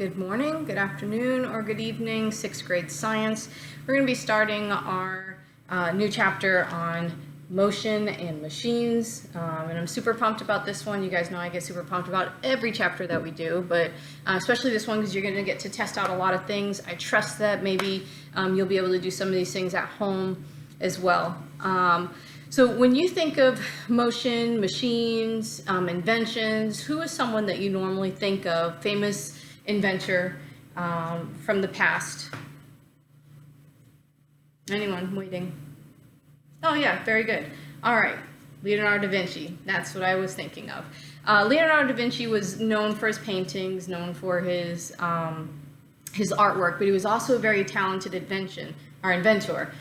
Good morning, good afternoon, or good evening, 6th grade science. We're going to be starting our new chapter on motion and machines, and I'm super pumped about this one. You guys know I get super pumped about every chapter that we do, but especially this one because you're going to get to test out a lot of things. I trust that maybe you'll be able to do some of these things at home as well. So when you think of motion, machines, inventions, who is someone that you normally think of, famous inventor from the past? Anyone waiting? Oh yeah, very good. All right, Leonardo da Vinci. That's what I was thinking of. Leonardo da Vinci was known for his paintings, known for his artwork, but he was also a very talented inventor.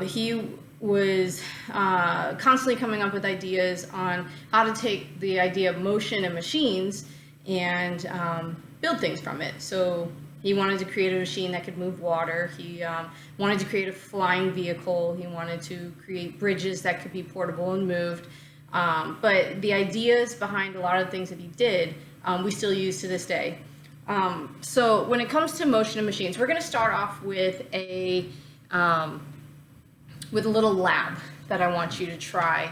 He was constantly coming up with ideas on how to take the idea of motion and machines and build things from it. So he wanted to create a machine that could move water. He wanted to create a flying vehicle. He wanted to create bridges that could be portable and moved. But the ideas behind a lot of the things that he did, we still use to this day. So when it comes to motion and machines, we're going to start off with a little lab that I want you to try.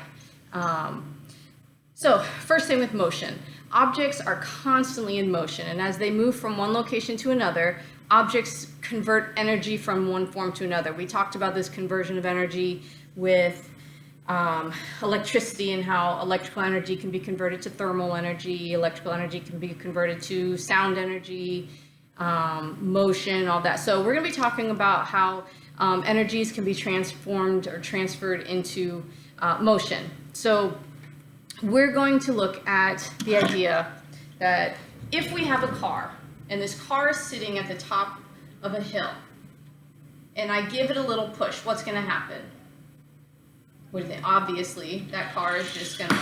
So first thing with motion. Objects are constantly in motion, and as they move from one location to another, objects convert energy from one form to another. We talked about this conversion of energy with electricity and how electrical energy can be converted to thermal energy, electrical energy can be converted to sound energy, motion, all that. So we're going to be talking about how energies can be transformed or transferred into motion. So we're going to look at the idea that if we have a car, and this car is sitting at the top of a hill, and I give it a little push, what's going to happen? What do you think? Obviously, that car is just going to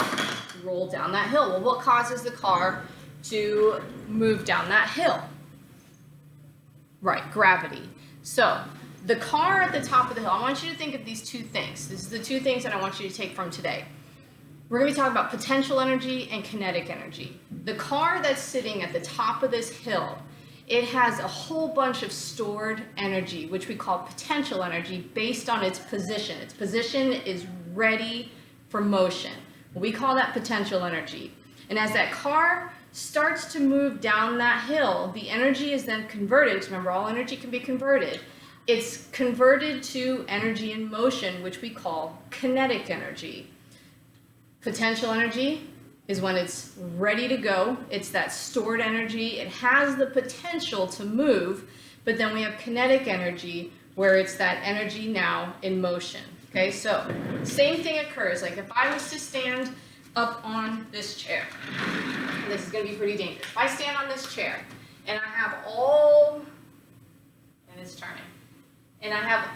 roll down that hill. Well, what causes the car to move down that hill? Right, gravity. So the car at the top of the hill, I want you to think of these two things. This is the two things that I want you to take from today. We're going to be talking about potential energy and kinetic energy. The car that's sitting at the top of this hill, it has a whole bunch of stored energy, which we call potential energy, based on its position. Its position is ready for motion. We call that potential energy. And as that car starts to move down that hill, the energy is then converted. Remember, all energy can be converted. It's converted to energy in motion, which we call kinetic energy. Potential energy is when it's ready to go. It's that stored energy. It has the potential to move, but then we have kinetic energy where it's that energy now in motion. Okay, so same thing occurs. Like if I was to stand up on this chair, this is going to be pretty dangerous. If I stand on this chair and I have and I have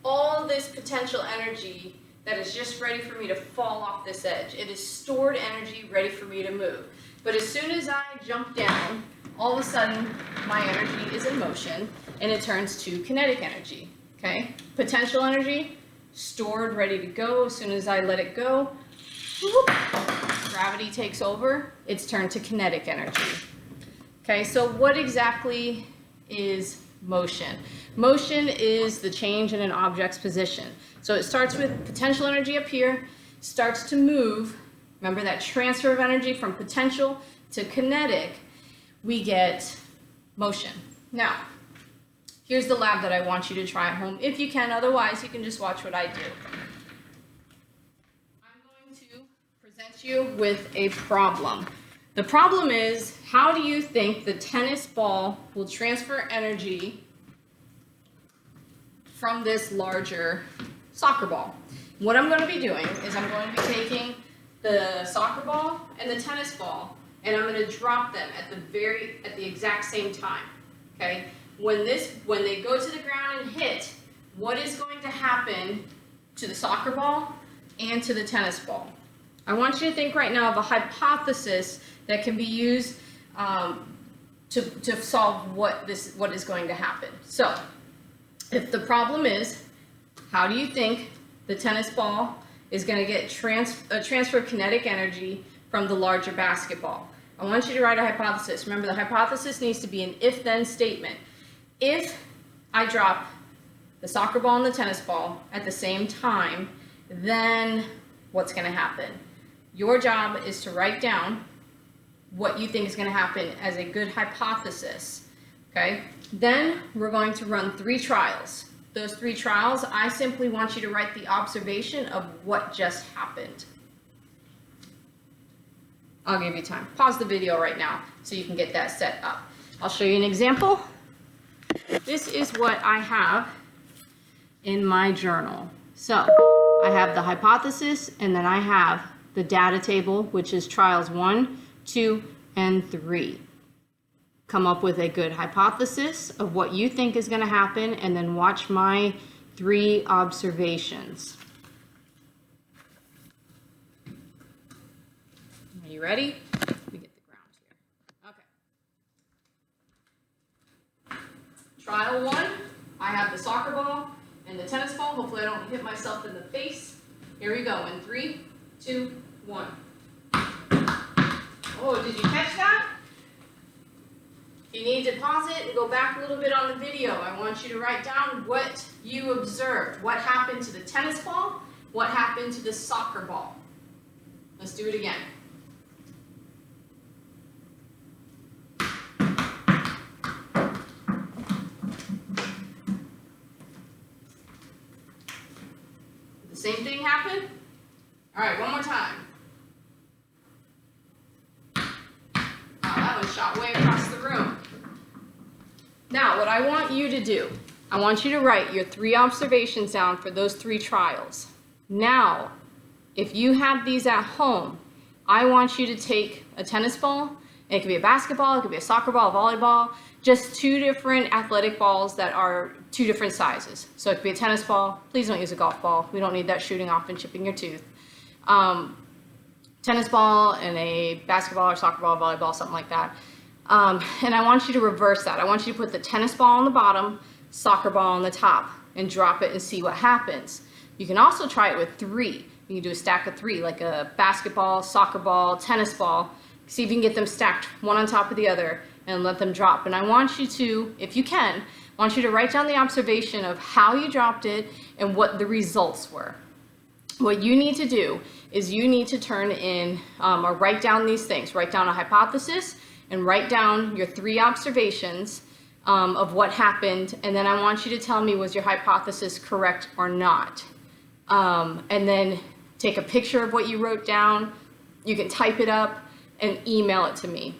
all this potential energy that is just ready for me to fall off this edge. It is stored energy ready for me to move. But as soon as I jump down, all of a sudden my energy is in motion and it turns to kinetic energy. Okay? Potential energy, stored, ready to go. As soon as I let it go, whoop, gravity takes over. It's turned to kinetic energy. Okay, so what exactly is motion? Motion is the change in an object's position. So it starts with potential energy up here, starts to move. Remember that transfer of energy from potential to kinetic, we get motion. Now, here's the lab that I want you to try at home. If you can, otherwise you can just watch what I do. I'm going to present you with a problem. The problem is, how do you think the tennis ball will transfer energy from this larger soccer ball? What I'm going to be doing is I'm going to be taking the soccer ball and the tennis ball, and I'm going to drop them at the exact same time. Okay? When they go to the ground and hit, what is going to happen to the soccer ball and to the tennis ball? I want you to think right now of a hypothesis that can be used to solve what is going to happen. So, if the problem is, how do you think the tennis ball is going to get transfer kinetic energy from the larger basketball? I want you to write a hypothesis. Remember, the hypothesis needs to be an if-then statement. If I drop the soccer ball and the tennis ball at the same time, then what's going to happen? Your job is to write down what you think is going to happen as a good hypothesis. Okay? Then we're going to run 3 trials. Those 3 trials, I simply want you to write the observation of what just happened. I'll give you time. Pause the video right now so you can get that set up. I'll show you an example. This is what I have in my journal. So I have the hypothesis, and then I have the data table, which is trials 1, 2, and 3. Come up with a good hypothesis of what you think is going to happen, and then watch my 3 observations. Are you ready? Let me get the ground here. Okay. Trial 1, I have the soccer ball and the tennis ball. Hopefully I don't hit myself in the face. Here we go. In 3, 2, 1. Oh, did you catch that? If you need to pause it and go back a little bit on the video, I want you to write down what you observed. What happened to the tennis ball? What happened to the soccer ball? Let's do it again. The same thing happened? All right, one more time. Wow, that one shot way across the room. Now, what I want you to do, I want you to write your 3 observations down for those 3 trials. Now, if you have these at home, I want you to take a tennis ball. It could be a basketball, it could be a soccer ball, a volleyball, just 2 different athletic balls that are 2 different sizes. So it could be a tennis ball. Please don't use a golf ball. We don't need that shooting off and chipping your tooth. Tennis ball and a basketball or soccer ball, volleyball, something like that. And I want you to reverse that. I want you to put the tennis ball on the bottom, soccer ball on the top, and drop it and see what happens. You can also try it with 3. You can do a stack of 3, like a basketball, soccer ball, tennis ball. See if you can get them stacked one on top of the other and let them drop. And I want you to, if you can, I want you to write down the observation of how you dropped it and what the results were. What you need to do is you need to turn in or write down these things. Write down a hypothesis and write down your 3 observations of what happened. And then I want you to tell me, was your hypothesis correct or not? And then take a picture of what you wrote down. You can type it up and email it to me.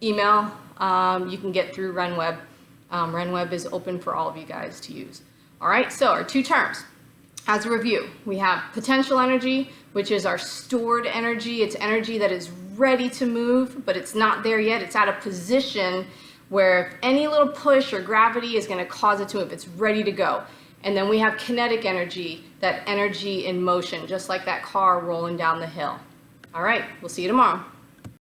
Email you can get through RenWeb. RenWeb is open for all of you guys to use. All right, so our 2 terms. As a review, we have potential energy, which is our stored energy. It's energy that is ready to move, but it's not there yet. It's at a position where if any little push or gravity is going to cause it to move. It's ready to go. And then we have kinetic energy, that energy in motion, just like that car rolling down the hill. All right, we'll see you tomorrow.